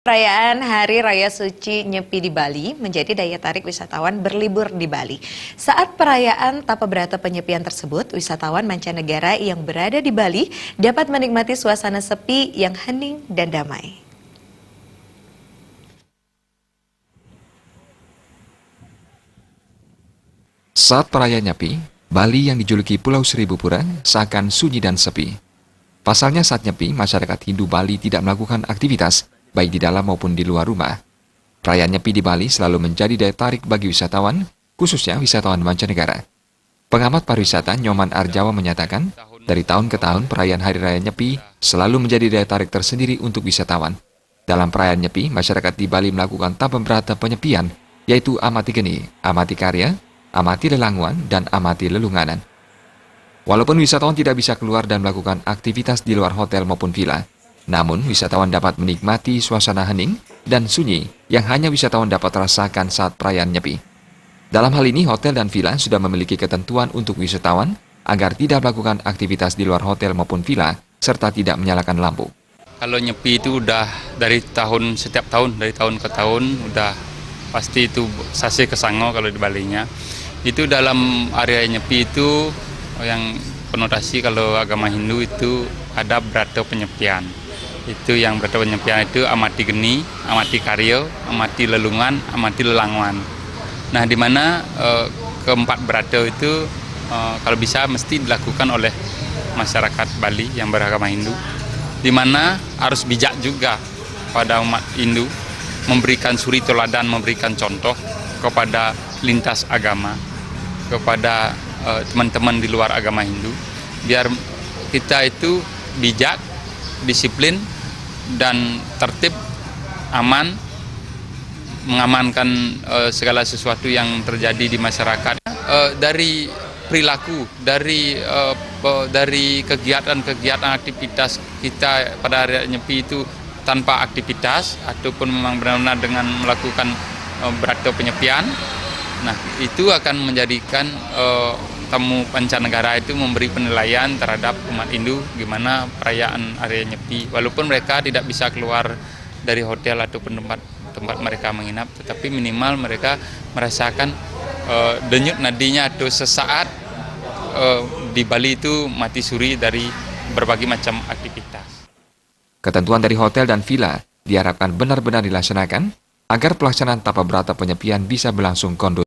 Perayaan Hari Raya Suci Nyepi di Bali menjadi daya tarik wisatawan berlibur di Bali. Saat perayaan Tapa Berata Penyepian tersebut, wisatawan mancanegara yang berada di Bali dapat menikmati suasana sepi yang hening dan damai. Saat perayaan Nyepi, Bali yang dijuluki Pulau Seribu Pura seakan sunyi dan sepi. Pasalnya saat Nyepi, masyarakat Hindu Bali tidak melakukan aktivitas, baik di dalam maupun di luar rumah. Perayaan Nyepi di Bali selalu menjadi daya tarik bagi wisatawan, khususnya wisatawan mancanegara. Pengamat pariwisata Nyoman Arjawa menyatakan, dari tahun ke tahun perayaan Hari Raya Nyepi selalu menjadi daya tarik tersendiri untuk wisatawan. Dalam perayaan Nyepi, masyarakat di Bali melakukan Tapa Berata Penyepian, yaitu amati geni, amati karya, amati lelanguan, dan amati lelunganan. Walaupun wisatawan tidak bisa keluar dan melakukan aktivitas di luar hotel maupun villa, namun wisatawan dapat menikmati suasana hening dan sunyi yang hanya wisatawan dapat rasakan saat perayaan Nyepi. Dalam hal ini, hotel dan villa sudah memiliki ketentuan untuk wisatawan agar tidak melakukan aktivitas di luar hotel maupun villa, serta tidak menyalakan lampu. Kalau Nyepi itu udah setiap tahun, dari tahun ke tahun, udah pasti itu sase kesango kalau di Balinya. Itu dalam area Nyepi itu yang konotasi kalau agama Hindu itu ada Berata Penyepian. Itu yang Berata Penyepian itu amati geni, amati karya, amati lelungan, amati lelanguan. Nah, di mana keempat berata itu kalau bisa mesti dilakukan oleh masyarakat Bali yang beragama Hindu, di mana harus bijak juga pada umat Hindu memberikan suri teladan, memberikan contoh kepada lintas agama, kepada teman-teman di luar agama Hindu, biar kita itu bijak, disiplin, dan tertib, aman, mengamankan segala sesuatu yang terjadi di masyarakat. Dari perilaku, dari kegiatan-kegiatan aktivitas kita pada hari Nyepi itu tanpa aktivitas, ataupun memang benar-benar dengan melakukan Berata Penyepian, nah itu akan menjadikan tamu pancanegara itu memberi penilaian terhadap umat Hindu gimana perayaan Hari Nyepi. Walaupun mereka tidak bisa keluar dari hotel ataupun tempat mereka menginap, tetapi minimal mereka merasakan denyut nadinya atau sesaat di Bali itu mati suri dari berbagai macam aktivitas. Ketentuan dari hotel dan villa diharapkan benar-benar dilaksanakan agar pelaksanaan Tapa Berata Penyepian bisa berlangsung kondusif.